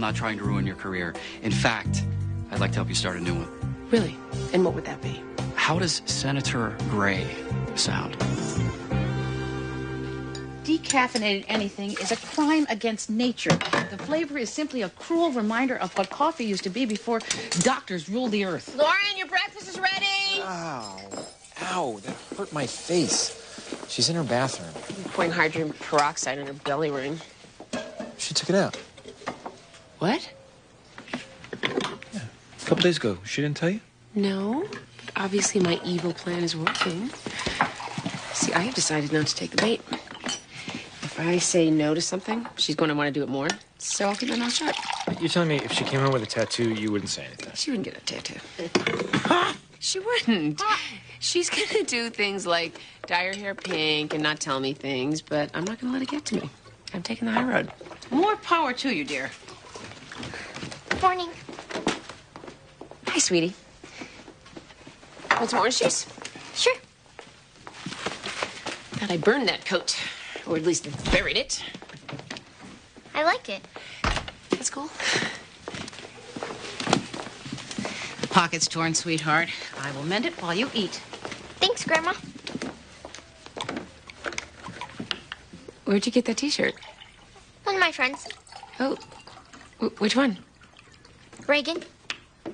not trying to ruin your career. In fact, I'd like to help you start a new one. Really? And what would that be? How does Senator Gray sound? Decaffeinated anything is a crime against nature. The flavor is simply a cruel reminder of what coffee used to be before doctors ruled the earth. Lauren, your breakfast is ready! Ow. Ow, that hurt my face. She's in her bathroom. I'm pouring hydrogen peroxide in her belly ring. She took it out. What? Yeah. A couple days ago. She didn't tell you? No. Obviously, my evil plan is working. See, I have decided not to take the bait. If I say no to something, she's going to want to do it more. So I'll keep my mouth shut. You're telling me if she came home with a tattoo, you wouldn't say anything? She wouldn't get a tattoo. She wouldn't. She's going to do things like dye her hair pink and not tell me things, but I'm not going to let it get to me. I'm taking the high road. More power to you, dear. Morning. Hi, sweetie. Want some orange juice? Sure. Thought I burned that coat, or at least buried it. I like it. That's cool. The pocket's torn, sweetheart. I will mend it while you eat. Thanks, Grandma. Where'd you get that T-shirt? One of my friends. Oh, which one? Reagan.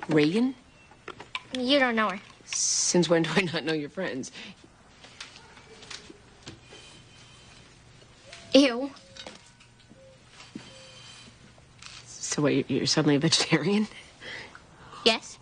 Reagan? You don't know her. Since when do I not know your friends? Ew. So what, you're suddenly a vegetarian? Yes,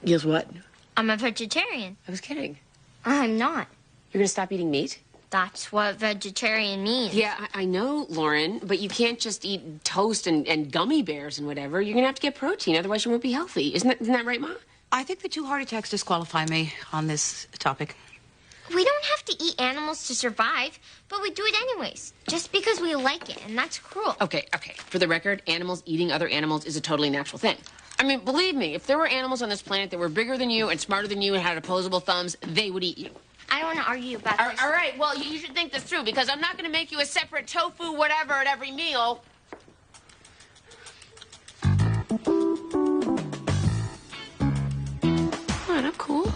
Yes, what? I'm a vegetarian. I was kidding. I'm not. You're gonna stop eating meat? That's what vegetarian means. Yeah, I know, Lauren, but you can't just eat toast and gummy bears and whatever. You're gonna have to get protein, otherwise you won't be healthy. Isn't that right, Ma? I think the 2 heart attacks disqualify me on this topic. We don't have to eat animals to survive, but we do it anyways, just because we like it, and that's cruel. Okay. For the record, animals eating other animals is a totally natural thing. I mean, believe me, if there were animals on this planet that were bigger than you and smarter than you and had opposable thumbs, they would eat you. I don't want to argue about this. All right, well, you should think this through, because I'm not going to make you a separate tofu whatever at every meal. Come on, I'm cool.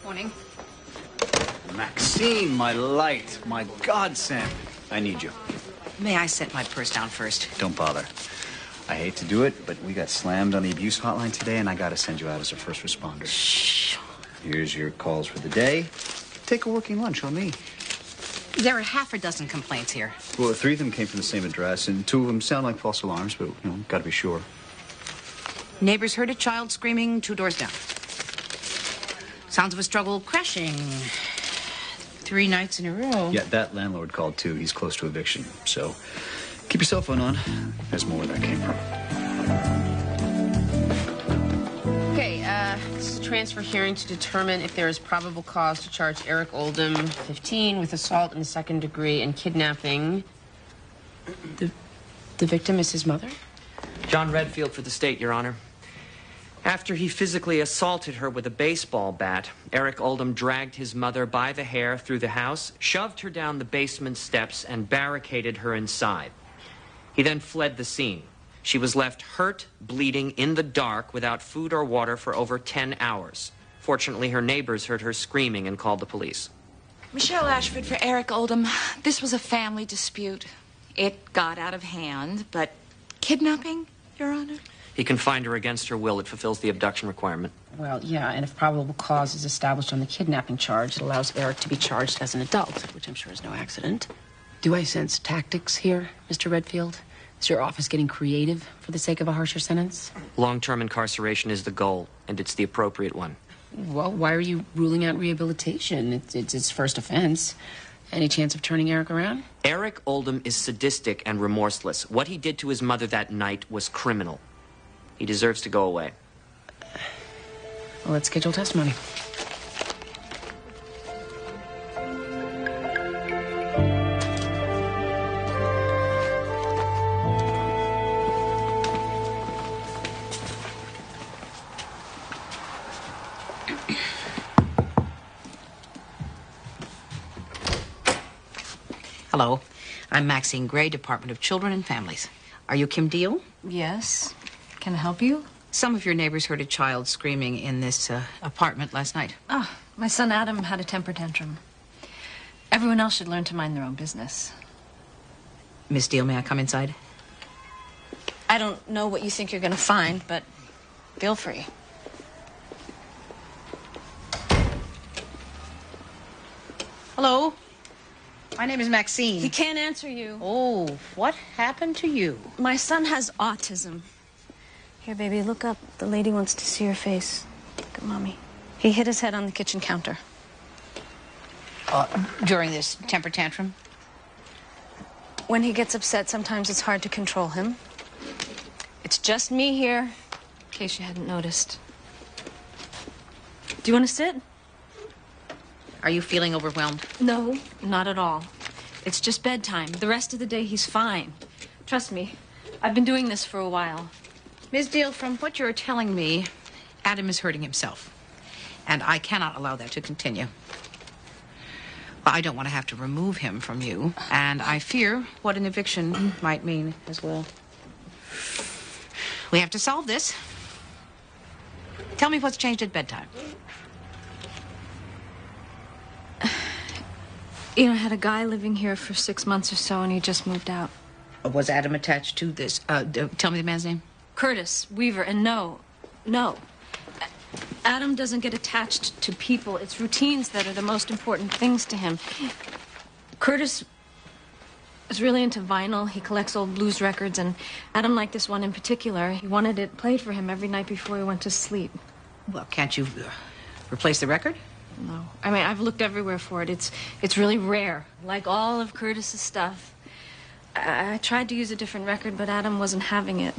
Morning. Maxine, my light, my godsend. I need you. May I set my purse down first? Don't bother. I hate to do it, but we got slammed on the abuse hotline today, and I got to send you out as a first responder. Shh. Here's your calls for the day. Take a working lunch on me. There are half a dozen complaints here. Well, 3 of them came from the same address, and 2 of them sound like false alarms, but, got to be sure. Neighbors heard a child screaming 2 doors down. Sounds of a struggle crashing 3 nights in a row. Yeah, that landlord called, too. He's close to eviction, so keep your cell phone on. There's more where that came from. Okay, this is a transfer hearing to determine if there is probable cause to charge Eric Oldham, 15, with assault in the 2nd degree and kidnapping. The victim is his mother? John Redfield for the state, Your Honor. After he physically assaulted her with a baseball bat, Eric Oldham dragged his mother by the hair through the house, shoved her down the basement steps, and barricaded her inside. He then fled the scene. She was left hurt, bleeding, in the dark, without food or water for over 10 hours. Fortunately, her neighbors heard her screaming and called the police. Michelle Ashford for Eric Oldham. This was a family dispute. It got out of hand, but kidnapping, Your Honor? He confined her against her will. It fulfills the abduction requirement. Well, yeah, and if probable cause is established on the kidnapping charge, it allows Eric to be charged as an adult, which I'm sure is no accident. Do I sense tactics here, Mr. Redfield? Is your office getting creative for the sake of a harsher sentence? Long-term incarceration is the goal, and it's the appropriate one. Well, why are you ruling out rehabilitation? It's its first offense. Any chance of turning Eric around? Eric Oldham is sadistic and remorseless. What he did to his mother that night was criminal. He deserves to go away. Well, let's schedule testimony. Hello. I'm Maxine Gray, Department of Children and Families. Are you Kim Deal? Yes. Can I help you? Some of your neighbors heard a child screaming in this apartment last night. Oh, my son Adam had a temper tantrum. Everyone else should learn to mind their own business. Miss Deal, may I come inside? I don't know what you think you're going to find, but feel free. Hello. My name is Maxine. He can't answer you. Oh, what happened to you? My son has autism. Here, baby, look up. The lady wants to see your face. Look at Mommy. He hit his head on the kitchen counter. During this temper tantrum? When he gets upset, sometimes it's hard to control him. It's just me here, in case you hadn't noticed. Do you want to sit? Are you feeling overwhelmed? No, not at all. It's just bedtime. The rest of the day, he's fine. Trust me, I've been doing this for a while. Ms. Deal, from what you're telling me, Adam is hurting himself. And I cannot allow that to continue. Well, I don't want to have to remove him from you. And I fear what an eviction might mean as well. We have to solve this. Tell me what's changed at bedtime. You know, I had a guy living here for 6 months or so, and he just moved out. Was Adam attached to this? Tell me the man's name. Curtis Weaver, and no. Adam doesn't get attached to people. It's routines that are the most important things to him. Curtis is really into vinyl. He collects old blues records, and Adam liked this one in particular. He wanted it played for him every night before he went to sleep. Well, can't you replace the record? No. I mean, I've looked everywhere for it. It's really rare, like all of Curtis's stuff. I tried to use a different record, but Adam wasn't having it.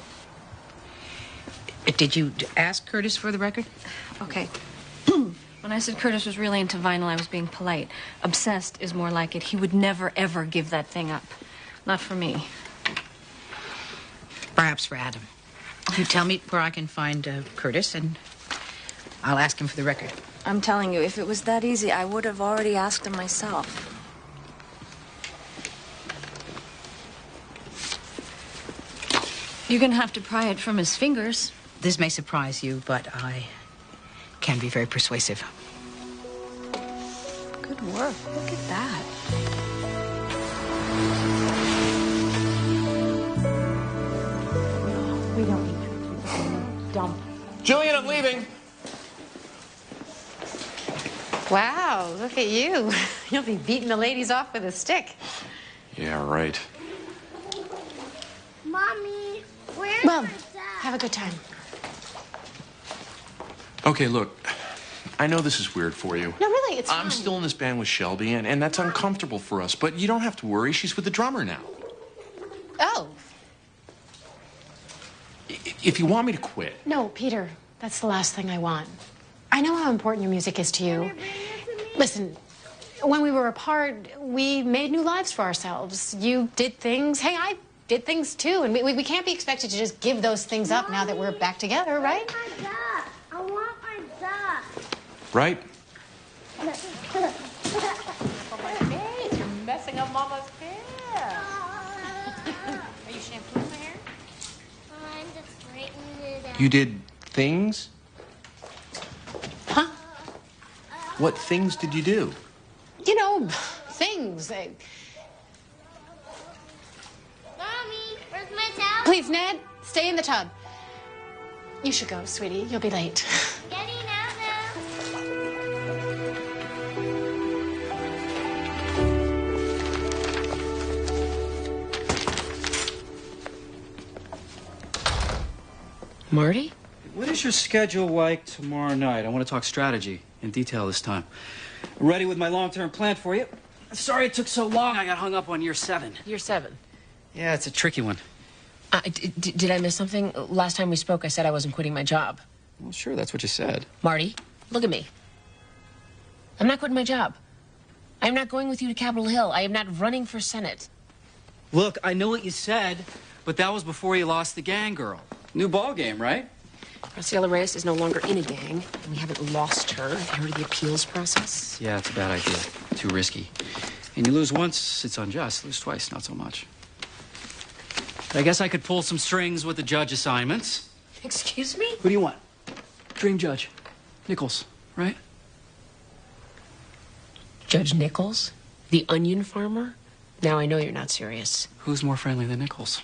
Did you ask Curtis for the record? Okay. When I said Curtis was really into vinyl, I was being polite. Obsessed is more like it. He would never, ever give that thing up. Not for me. Perhaps for Adam. You tell me where I can find Curtis, and I'll ask him for the record. I'm telling you, if it was that easy, I would have already asked him myself. You're gonna have to pry it from his fingers. This may surprise you, but I can be very persuasive. Good work. Look at that. No, we don't need to. Dump. Julian, I'm leaving. Wow, look at you. You'll be beating the ladies off with a stick. Yeah, right. Mommy, where's Well, my dad? have a good time. Okay, look, I know this is weird for you. No, really, it's fine. I'm still in this band with Shelby, and that's uncomfortable for us, but you don't have to worry. She's with the drummer now. Oh, If you want me to quit. no, Peter, that's the last thing I want. I know how important your music is to you. Listen, when we were apart, we made new lives for ourselves. You did things. Hey, I did things too, and we can't be expected to just give those things up now that we're back together, right? Where's my dad? I want my dad. Right? You're messing up Mama's hair. Are you shampooing my hair? I'm just straightening it out. You did things? Huh? What things did you do? You know, things. Mommy, where's my towel? Please, Ned, stay in the tub. You should go, sweetie. You'll be late. Getting out now. Marty? What is your schedule like tomorrow night? I want to talk strategy in detail this time. I'm ready with my long-term plan for you. Sorry it took so long. I got hung up on year 7. Year 7. Yeah, it's a tricky one. Did I miss something? Last time we spoke, I said I wasn't quitting my job. Well, sure, that's what you said. Marty, look at me. I'm not quitting my job. I'm not going with you to Capitol Hill. I am not running for Senate. Look, I know what you said, but that was before you lost the gang girl. New ball game, right? Graciela Reyes is no longer in a gang, and we haven't lost her. Have you heard of the appeals process? Yeah, it's a bad idea. Too risky. And you lose once, it's unjust. Lose twice, not so much. But I guess I could pull some strings with the judge assignments. Excuse me? Who do you want? Dream judge. Nichols, right? Judge Nichols? The onion farmer? Now I know you're not serious. Who's more friendly than Nichols?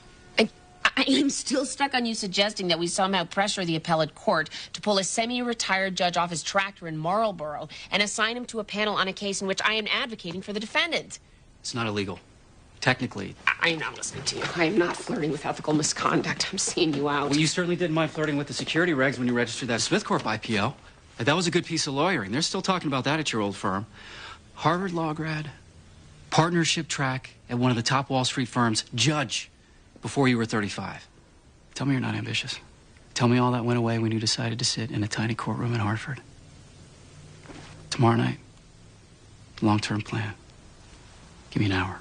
I am still stuck on you suggesting that we somehow pressure the appellate court to pull a semi-retired judge off his tractor in Marlboro and assign him to a panel on a case in which I am advocating for the defendant. It's not illegal. Technically. I am not listening to you. I am not flirting with ethical misconduct. I'm seeing you out. Well, you certainly didn't mind flirting with the security regs when you registered that Smith Corp IPO. That was a good piece of lawyering. They're still talking about that at your old firm. Harvard law grad, partnership track at one of the top Wall Street firms, judge before you were 35. Tell me you're not ambitious. Tell me all that went away when you decided to sit in a tiny courtroom in Hartford. Tomorrow night, long-term plan. Give me an hour.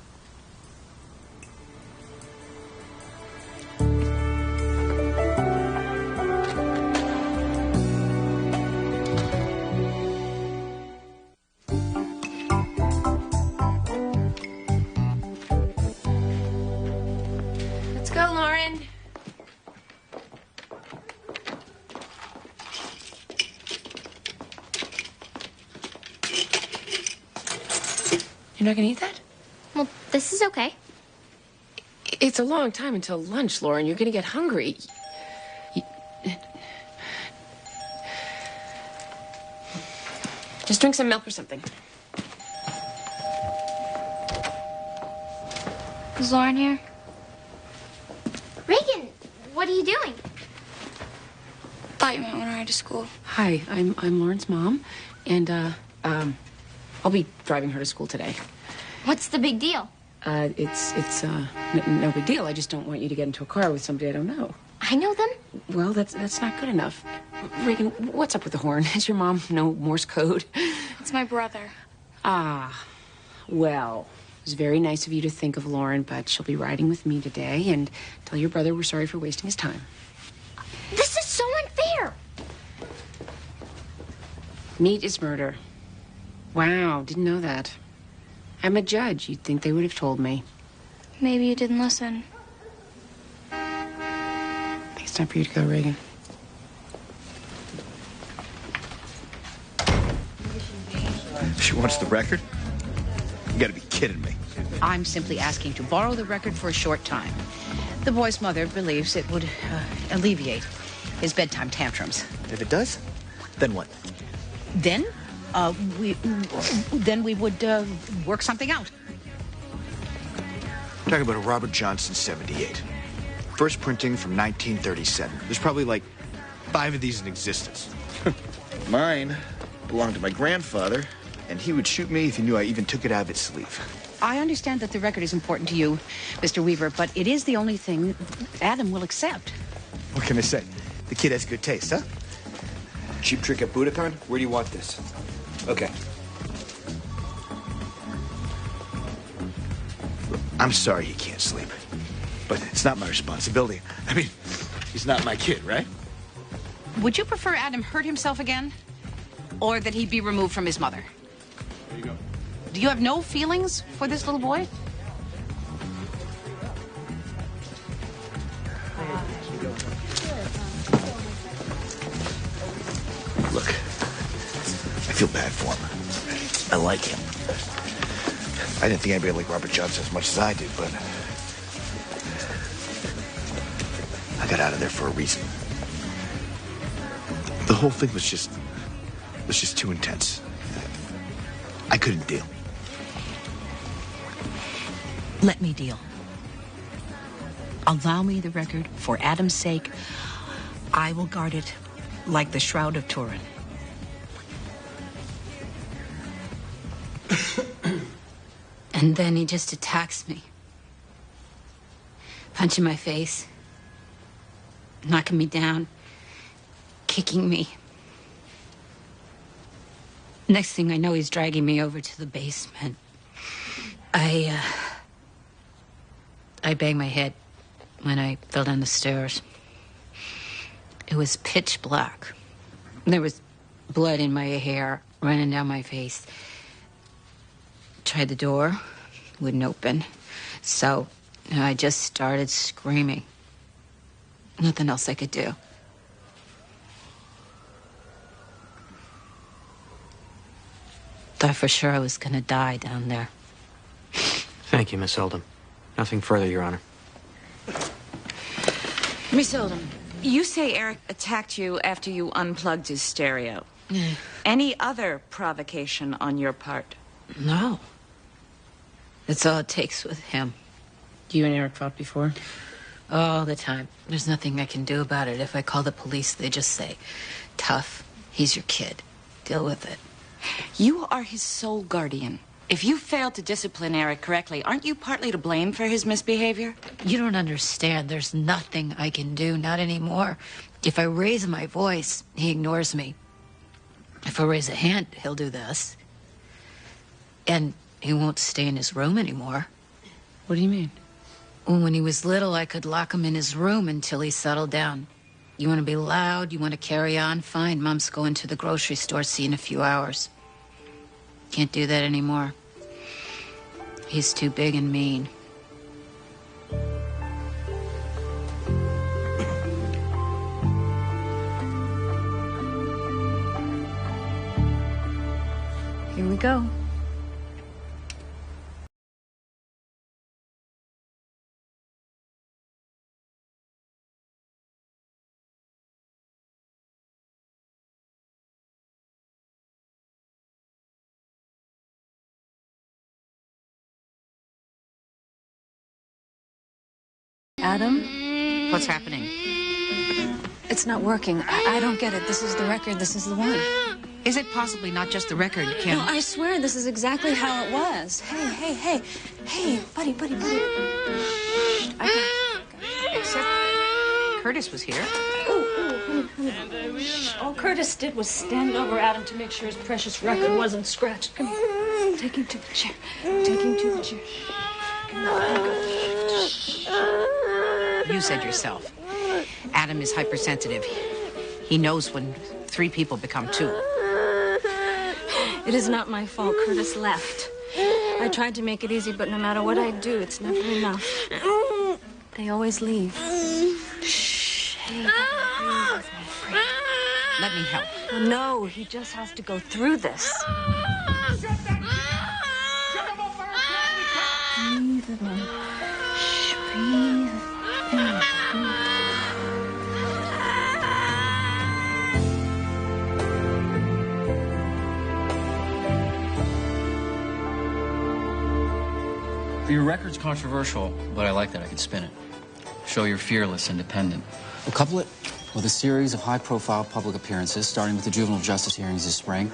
Let's go, Lauren. You're not gonna eat that? Well, this is okay. It's a long time until lunch, Lauren. You're gonna get hungry. Just drink some milk or something. Is Lauren here? Reagan, what are you doing? Thought you might want to ride to school. Hi, I'm Lauren's mom, and I'll be driving her to school today. What's the big deal? It's no big deal. I just don't want you to get into a car with somebody I don't know. I know them. Well, that's not good enough. Reagan, what's up with the horn? Does your mom know Morse code? It's my brother. Ah, well, it was very nice of you to think of Lauren, but she'll be riding with me today, and tell your brother we're sorry for wasting his time. This is so unfair. Meat is murder. Wow, didn't know that. I'm a judge. You'd think they would have told me. Maybe you didn't listen. I think it's time for you to go, Reagan. She wants the record? You gotta be kidding me. I'm simply asking to borrow the record for a short time. The boy's mother believes it would alleviate his bedtime tantrums. If it does, then what? Then, we would work something out. We're talking about a Robert Johnson 78. First printing from 1937. There's probably like 5 of these in existence. Mine belonged to my grandfather, and he would shoot me if he knew I even took it out of its sleeve. I understand that the record is important to you, Mr. Weaver, but it is the only thing Adam will accept. What can I say? The kid has good taste, huh? Cheap Trick at Budokan? Where do you want this? Okay. I'm sorry he can't sleep, but it's not my responsibility. I mean, he's not my kid, right? Would you prefer Adam hurt himself again? Or that he be removed from his mother? There you go. Do you have no feelings for this little boy? Look, I feel bad for him. I like him. I didn't think anybody liked Robert Johnson as much as I did, but I got out of there for a reason. The whole thing was just too intense. I couldn't deal. Let me deal. Allow me the record for Adam's sake. I will guard it like the Shroud of Turin. And then he just attacks me. Punching my face. Knocking me down. Kicking me. Next thing I know, he's dragging me over to the basement. I banged my head when I fell down the stairs. It was pitch black. There was blood in my hair running down my face. Tried the door, wouldn't open. So I just started screaming. Nothing else I could do. Thought for sure I was gonna die down there. Thank you, Miss Oldham. Nothing further, Your Honor. Miss Oldham, you say Eric attacked you after you unplugged his stereo. Any other provocation on your part? No. That's all it takes with him. You and Eric fought before? All the time. There's nothing I can do about it. If I call the police, they just say, tough, he's your kid. Deal with it. You are his sole guardian. If you failed to discipline Eric correctly, aren't you partly to blame for his misbehavior? You don't understand. There's nothing I can do, not anymore. If I raise my voice, he ignores me. If I raise a hand, he'll do this. And he won't stay in his room anymore. What do you mean? Well, when he was little, I could lock him in his room until he settled down. You want to be loud? You want to carry on? Fine, Mom's going to the grocery store. See you in a few hours. Can't do that anymore. He's too big and mean. Here we go. Adam? What's happening? It's not working. I don't get it. This is the record. This is the one. Is it possibly not just the record, Kim? No, I swear this is exactly how it was. Hey, buddy. Shh, I got it. Except Curtis was here. Honey. Shh. All Curtis did was stand over Adam to make sure his precious record wasn't scratched. Come here. Take him to the chair. Come on. Shh. You said yourself. Adam is hypersensitive. He knows when 3 people become 2. It is not my fault Curtis left. I tried to make it easy, but no matter what I do, it's never enough. They always leave. Shh. Hey, Let me help. no, he just has to go through this. Breathe it in. Shh, breathe in. Your record's controversial, but I like that I can spin it. Show you're fearless, independent. We'll couple it with a series of high-profile public appearances, starting with the juvenile justice hearings this spring.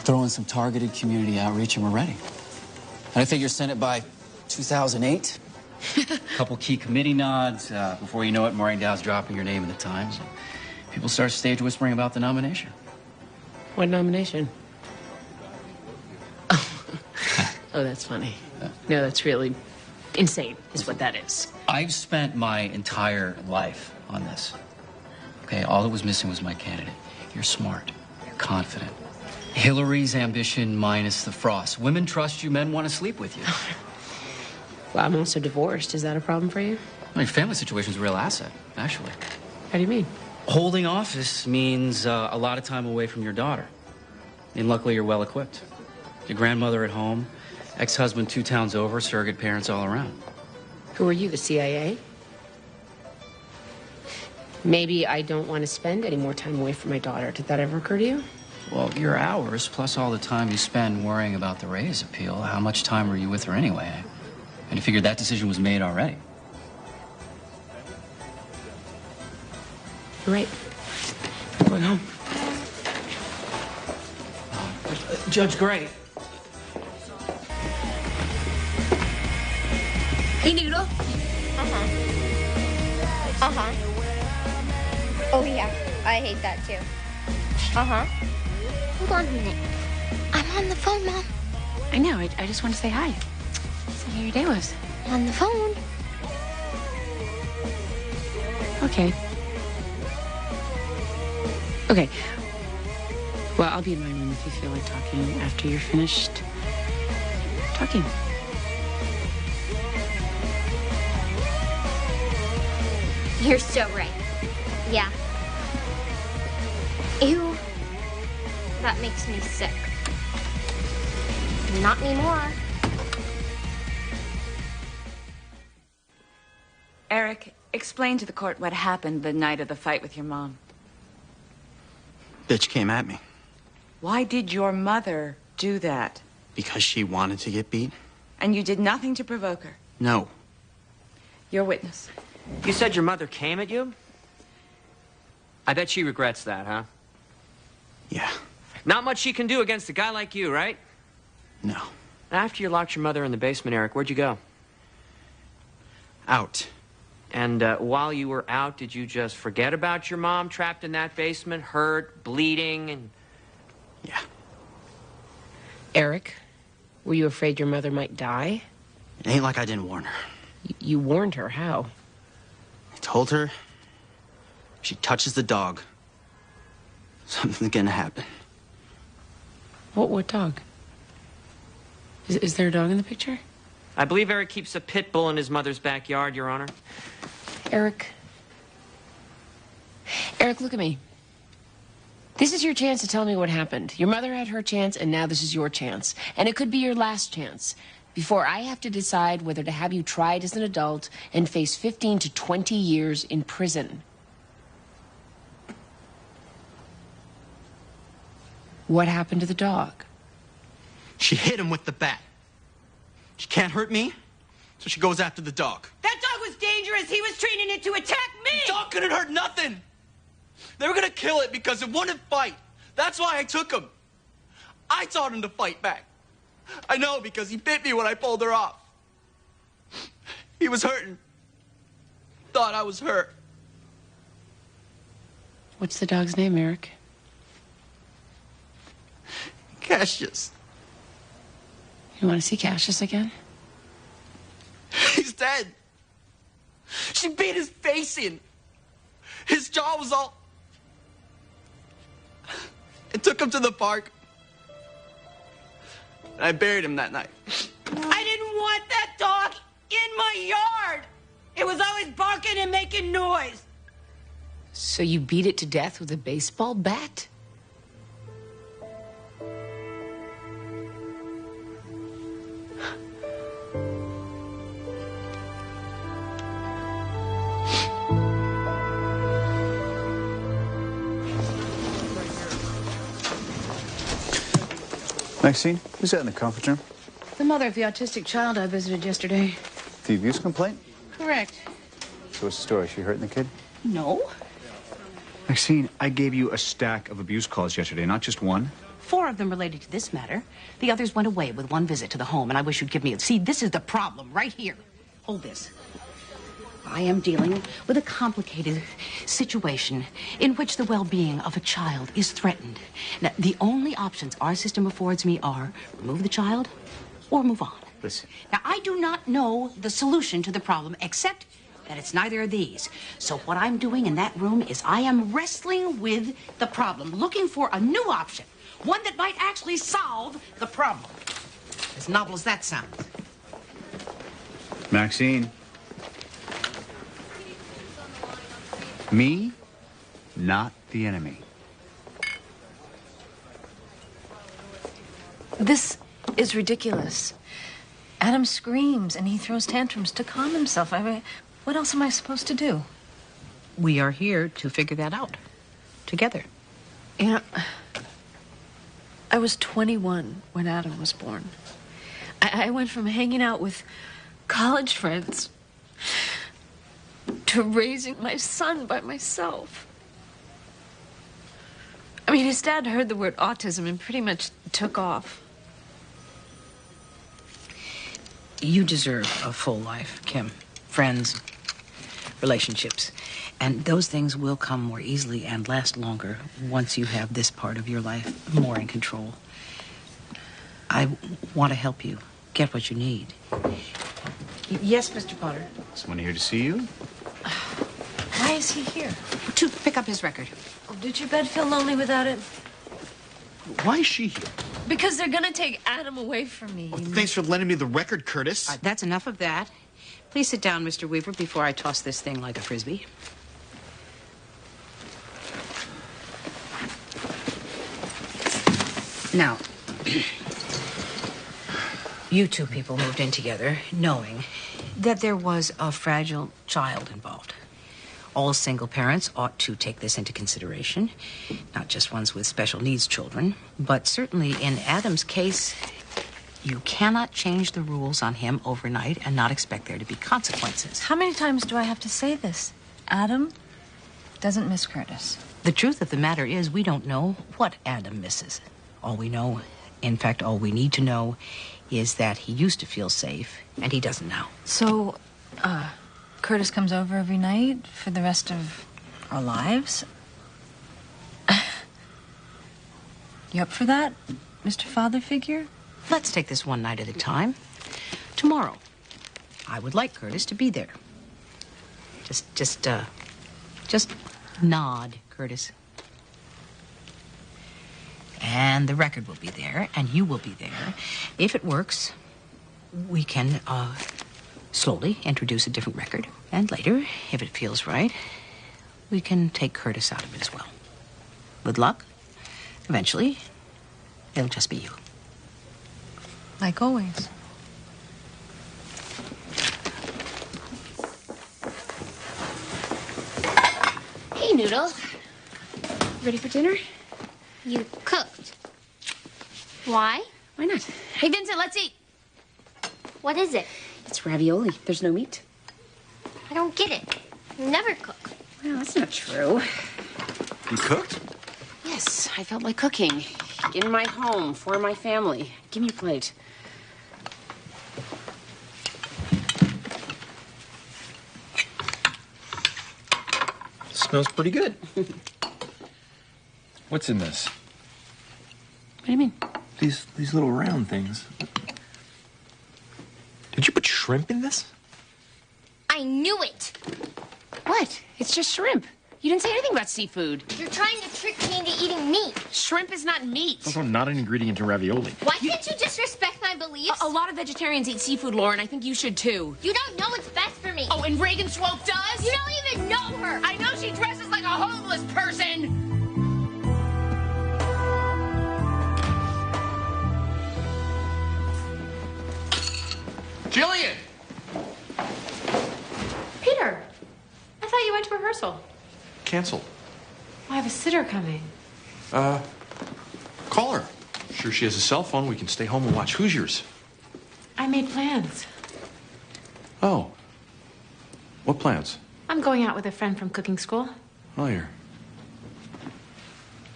Throw in some targeted community outreach, and we're ready. And I figure send it by 2008. A couple key committee nods. Before you know it, Maureen Dow's dropping your name in the Times. And people start stage whispering about the nomination. What nomination? Oh, that's funny. No, that's really insane, is what that is. I've spent my entire life on this. Okay, all that was missing was my candidate. You're smart. You're confident. Hillary's ambition minus the frost. Women trust you, men want to sleep with you. Well, I'm also divorced. Is that a problem for you? Your family situation's a real asset, actually. How do you mean? Holding office means a lot of time away from your daughter. And luckily, you're well equipped. Your grandmother at home, ex-husband 2 towns over, surrogate parents all around. Who are you, the CIA? Maybe I don't want to spend any more time away from my daughter. Did that ever occur to you? Well, your hours, plus all the time you spend worrying about the Ray's appeal, how much time were you with her anyway? And you figured that decision was made already. You're right. I'm going home. Judge Gray. Hey, Noodle. Oh, yeah. I hate that, too. Hold on a minute. I'm on the phone, Mom. I know. I just wanted to say hi. See how your day was. On the phone. Okay. Okay. Well, I'll be in my room if you feel like talking after you're finished talking. You're so right. Yeah. Ew. That makes me sick. Not anymore. Eric, explain to the court what happened the night of the fight with your mom. Bitch came at me Why did your mother do that? because she wanted to get beat. And you did nothing to provoke her? No. Your witness. You said your mother came at you? I bet she regrets that, huh? Yeah. Not much she can do against a guy like you, right? No. After you locked your mother in the basement, Eric, where'd you go? Out. And while you were out, did you just forget about your mom trapped in that basement, hurt, bleeding, and... Yeah. Eric, were you afraid your mother might die? It ain't like I didn't warn her. You warned her. How? I told her if she touches the dog, something's gonna happen. What dog? Is there a dog in the picture? I believe Eric keeps a pit bull in his mother's backyard, Your Honor. Eric, look at me. This is your chance to tell me what happened. Your mother had her chance, and now this is your chance. And it could be your last chance before I have to decide whether to have you tried as an adult and face 15 to 20 years in prison. What happened to the dog? She hit him with the bat. She can't hurt me, so she goes after the dog. That dog was dangerous. He was training it to attack me. The dog couldn't hurt nothing. They were gonna kill it because it wouldn't fight. That's why I took him. I taught him to fight back. I know because he bit me when I pulled her off. He was hurting. Thought I was hurt. What's the dog's name, Eric? Cassius. You want to see Cassius again? He's dead. She beat his face in. His jaw was all... I took him to the park. And I buried him that night. I didn't want that dog in my yard. It was always barking and making noise. So you beat it to death with a baseball bat? Maxine, who's that in the conference room? The mother of the autistic child I visited yesterday. The abuse complaint? Correct. So what's the story? She hurting the kid? No. Maxine, I gave you a stack of abuse calls yesterday, not just one. 4 of them related to this matter. The others went away with one visit to the home, and I wish you'd give me a... See, this is the problem right here. Hold this. I am dealing with a complicated situation in which the well-being of a child is threatened. Now, the only options our system affords me are remove the child or move on. Listen. Now, I do not know the solution to the problem, except that it's neither of these. So what I'm doing in that room is I am wrestling with the problem, looking for a new option, one that might actually solve the problem. As novel as that sounds. Maxine. Me, not the enemy. This is ridiculous. Adam screams and he throws tantrums to calm himself. I mean, what else am I supposed to do? We are here to figure that out together. You know, I was 21 when Adam was born. I went from hanging out with college friends to raising my son by myself. I mean, his dad heard the word autism and pretty much took off. You deserve a full life, Kim. Friends, relationships. And those things will come more easily and last longer once you have this part of your life more in control. I want to help you get what you need. Yes, Mr. Potter? Someone here to see you? Why is he here? To pick up his record. Oh, did your bed feel lonely without it? Why is she here? Because they're gonna take Adam away from me. Thanks for lending me the record, Curtis. That's enough of that. Please sit down, Mr. Weaver, before I toss this thing like a frisbee. Now, you two people moved in together knowing that there was a fragile child involved. All single parents ought to take this into consideration, not just ones with special needs children, but certainly in Adam's case, you cannot change the rules on him overnight and not expect there to be consequences. How many times do I have to say this? Adam doesn't miss Curtis. The truth of the matter is we don't know what Adam misses. All we know, in fact, all we need to know is that he used to feel safe and he doesn't now. So, Curtis comes over every night for the rest of our lives? You up for that, Mr. Father Figure? Let's take this one night at a time. Tomorrow, I would like Curtis to be there. Just nod, Curtis. And the record will be there, and you will be there. If it works, we can, slowly introduce a different record. And later, if it feels right, we can take Curtis out of it as well. With luck, eventually, it'll just be you. Like always. Hey, Noodle. Ready for dinner? You cooked. Why? Why not? Hey, Vincent, let's eat. What is it? It's ravioli. There's no meat. I don't get it. You never cook. Well, that's not true. You cooked? Yes, I felt like cooking. In my home, for my family. Give me a plate. Smells pretty good. What's in this? What do you mean? These little round things. Did you put shrimp in this? I knew it. What? It's just shrimp. You didn't say anything about seafood. You're trying to trick me into eating meat. Shrimp is not meat. It's also not an ingredient in ravioli. Why can't you disrespect my beliefs? A lot of vegetarians eat seafood, Lauren. I think you should too. You don't know what's best for me. Oh, and Reagan Swope does? You don't even know her. I know she dresses like a homeless person. Jillian! Peter, I thought you went to rehearsal. Canceled. I have a sitter coming. Call her. Sure she has a cell phone. We can stay home and watch Hoosiers. I made plans. Oh. What plans? I'm going out with a friend from cooking school. Oh, you're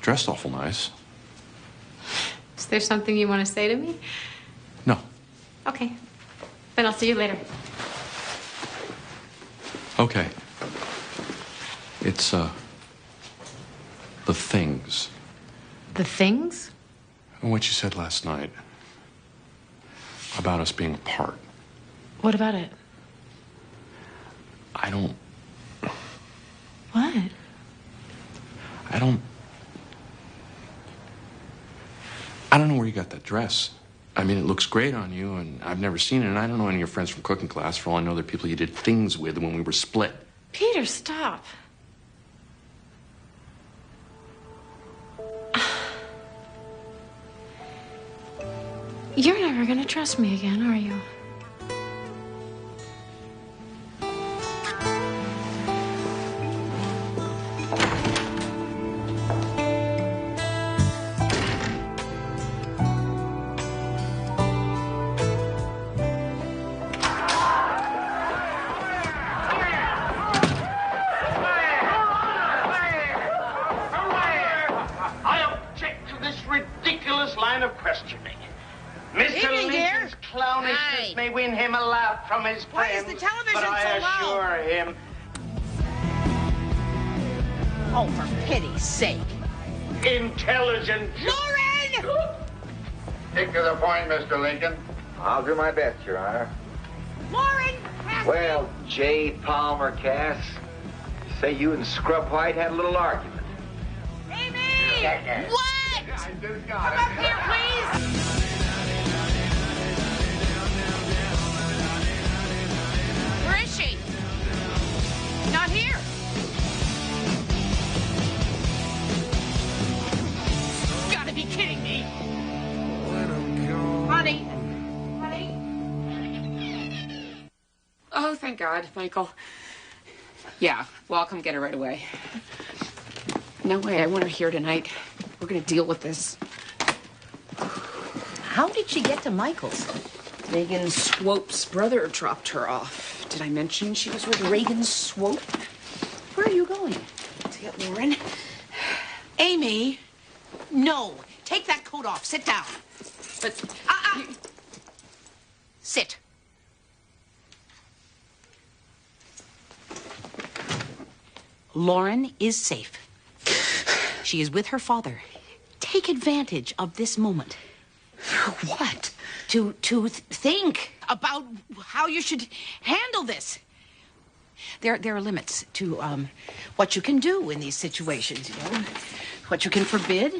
dressed awful nice. Is there something you want to say to me? No. Okay. Then I'll see you later. Okay. It's, the things. The things? And what you said last night about us being apart. What about it? I don't What? know where you got that dress. I mean, it looks great on you, and I've never seen it, and I don't know any of your friends from cooking class. For all I know, they're people you did things with when we were split. Peter, stop. You're never gonna trust me again, are you? I am ridiculous line of questioning. Mr. Evening, dear. Lincoln's clownishness may win him a laugh from his Why is friends, the television but I so loud? assure him, Oh, for pity's sake. intelligent. Lauren! Stick to the point, Mr. Lincoln. I'll do my best, Your Honor. Lauren! Well, J. Palmer Cass, say you and Scrub White had a little argument. Amy! What? Come up here, please! Where is she? Not here. You gotta be kidding me! Honey. Oh, thank God, Michael. Yeah, well, I'll come get her right away. No way, I want her here tonight. We're gonna deal with this. How did she get to Michael's? Reagan Swope's brother dropped her off. Did I mention she was with Reagan Swope? Where are you going? To get Lauren. Amy, no. Take that coat off. Sit down. But... Sit. Lauren is safe. She is with her father. Take advantage of this moment. What? To think about how you should handle this. There are limits to what you can do in these situations, you know. What you can forbid,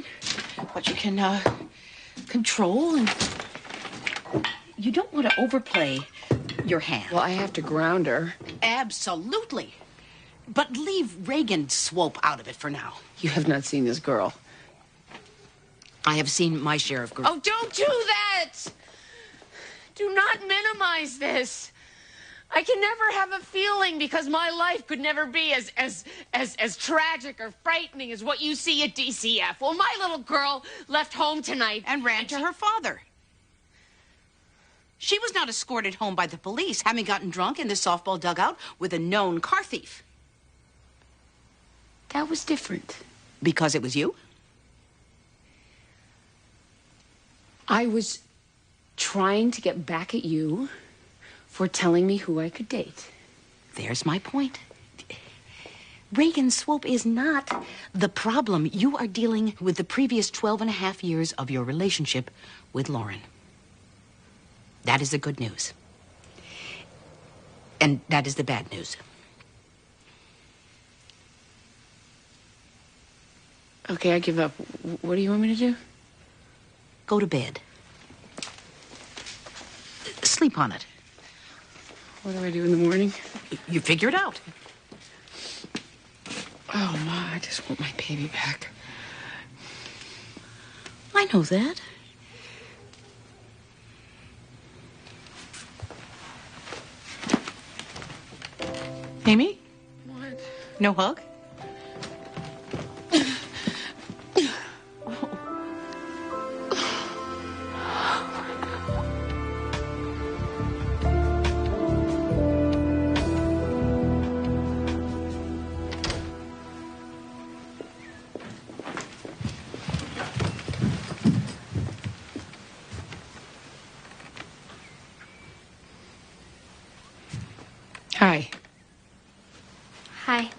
what you can control, and you don't want to overplay your hand. Well, I have to ground her. Absolutely. But leave Reagan Swope out of it for now. You have not seen this girl. I have seen my share of girls. Oh, don't do that! Do not minimize this. I can never have a feeling because my life could never be as tragic or frightening as what you see at DCF. Well, my little girl left home tonight and ran to her father. She was not escorted home by the police, having gotten drunk in the softball dugout with a known car thief. That was different. Because it was you? I was trying to get back at you for telling me who I could date. There's my point. Reagan Swope is not the problem. You are dealing with the previous 12 and a half years of your relationship with Lauren. That is the good news. And that is the bad news. Okay, I give up. What do you want me to do? Go to bed. Sleep on it. What do I do in the morning? You figure it out. Oh, Ma, I just want my baby back. I know that. Amy? What? No hug? Hi. Hi.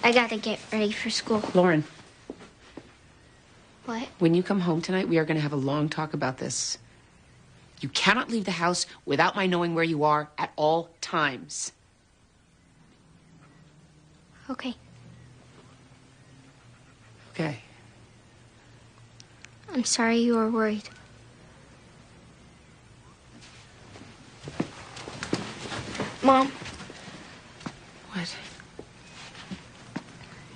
I gotta get ready for school. Lauren, What? when you come home tonight, we are going to have a long talk about this. You cannot leave the house without my knowing where you are at all times. Okay. Okay. I'm sorry you were worried. Mom. What?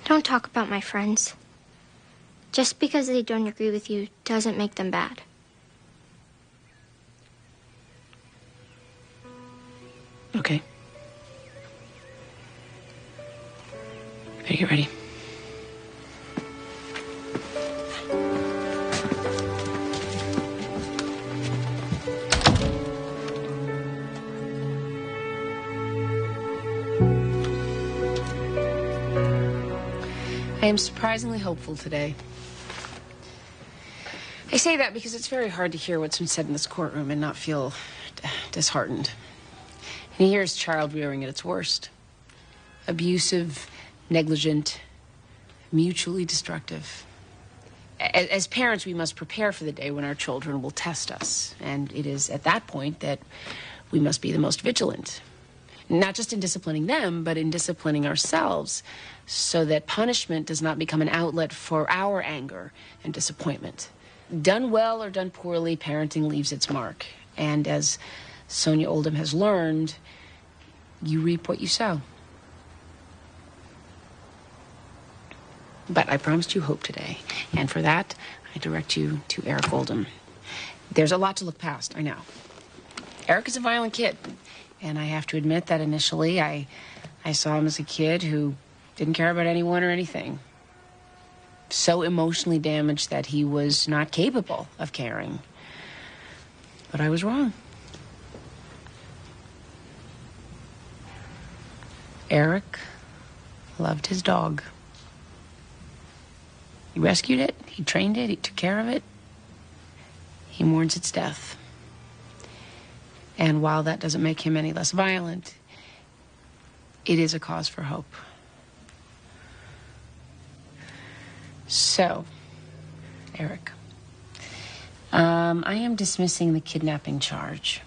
Don't talk about my friends. Just because they don't agree with you doesn't make them bad. Okay. Better get ready. I am surprisingly hopeful today. I say that because it's very hard to hear what's been said in this courtroom and not feel disheartened. And here's child rearing at its worst. Abusive, negligent, mutually destructive. As parents, we must prepare for the day when our children will test us. And it is at that point that we must be the most vigilant. Not just in disciplining them, but in disciplining ourselves, so that punishment does not become an outlet for our anger and disappointment. Done well or done poorly, parenting leaves its mark. And as Sonia Oldham has learned, you reap what you sow. But I promised you hope today, and for that, I direct you to Eric Oldham. There's a lot to look past, I know. Eric is a violent kid, and I have to admit that initially I saw him as a kid who didn't care about anyone or anything. So emotionally damaged that he was not capable of caring. But I was wrong. Eric loved his dog. He rescued it, he trained it, he took care of it. He mourns its death. And while that doesn't make him any less violent, it is a cause for hope. So, Eric, I am dismissing the kidnapping charge.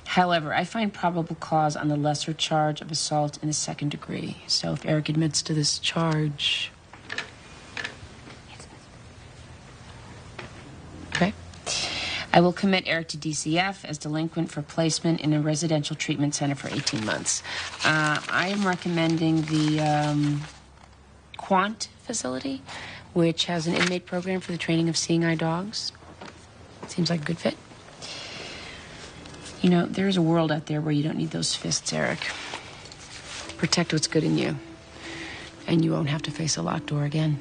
However, I find probable cause on the lesser charge of assault in the second degree. So if Eric admits to this charge... Okay. I will commit Eric to DCF as delinquent for placement in a residential treatment center for 18 months. I am recommending the Quant facility, which has an inmate program for the training of seeing eye dogs. Seems like a good fit. You know, there's a world out there where you don't need those fists, Eric. Protect what's good in you, and you won't have to face a locked door again.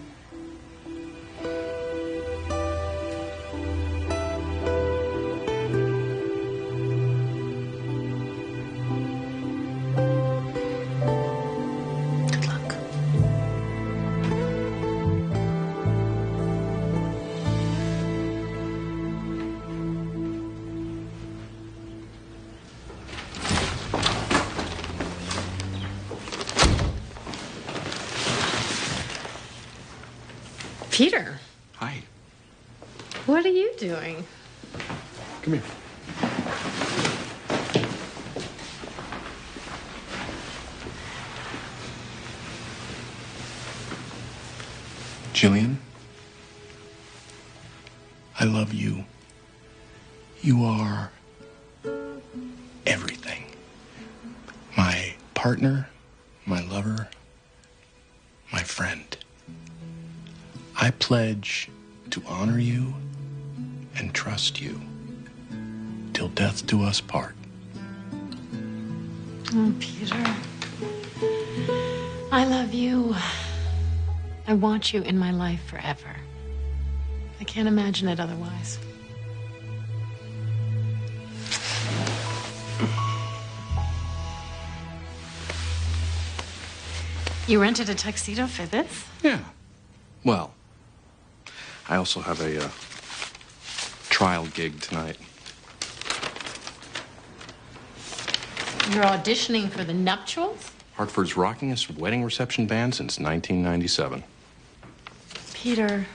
Peter. Hi. What are you doing? Come here. Jillian, I love you. You are everything. My partner, my lover, my friend. I pledge to honor you and trust you till death do us part. Oh, Peter. I love you. I want you in my life forever. I can't imagine it otherwise. You rented a tuxedo for this? Yeah. Well, I also have a trial gig tonight. You're auditioning for the nuptials? Hartford's rockinest wedding reception band since 1997. Peter,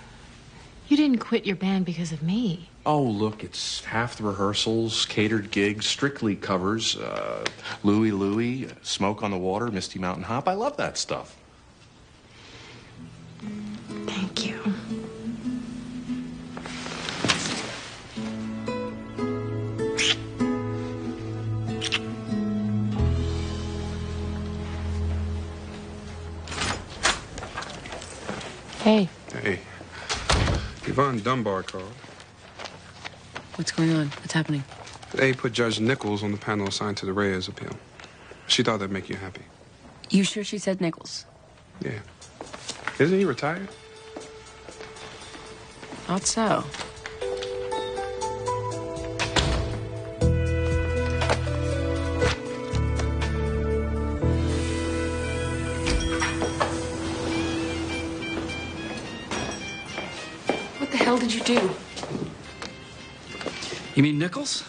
you didn't quit your band because of me. Oh, look, it's half the rehearsals, catered gigs, strictly covers, Louie Louie, Smoke on the Water, Misty Mountain Hop. I love that stuff. Thank you. Hey. Hey. Yvonne Dunbar called. What's going on? What's happening? They put Judge Nichols on the panel assigned to the Reyes appeal. She thought that'd make you happy. You sure she said Nichols? Yeah. Isn't he retired? Thought so. hell did you do? You mean Nichols?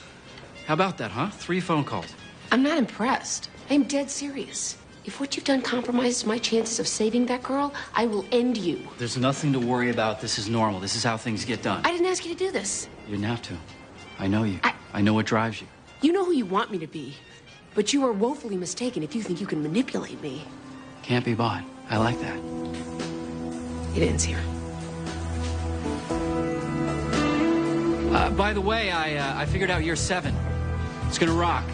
How about that, huh? 3 phone calls. I'm not impressed. I'm dead serious. If what you've done compromises my chances of saving that girl, I will end you. There's nothing to worry about. This is normal. This is how things get done. I didn't ask you to do this. You didn't have to. I know you. I know what drives you. You know who you want me to be. But you are woefully mistaken if you think you can manipulate me. Can't be bought. I like that. It ends here. By the way, I figured out year 7. It's gonna rock.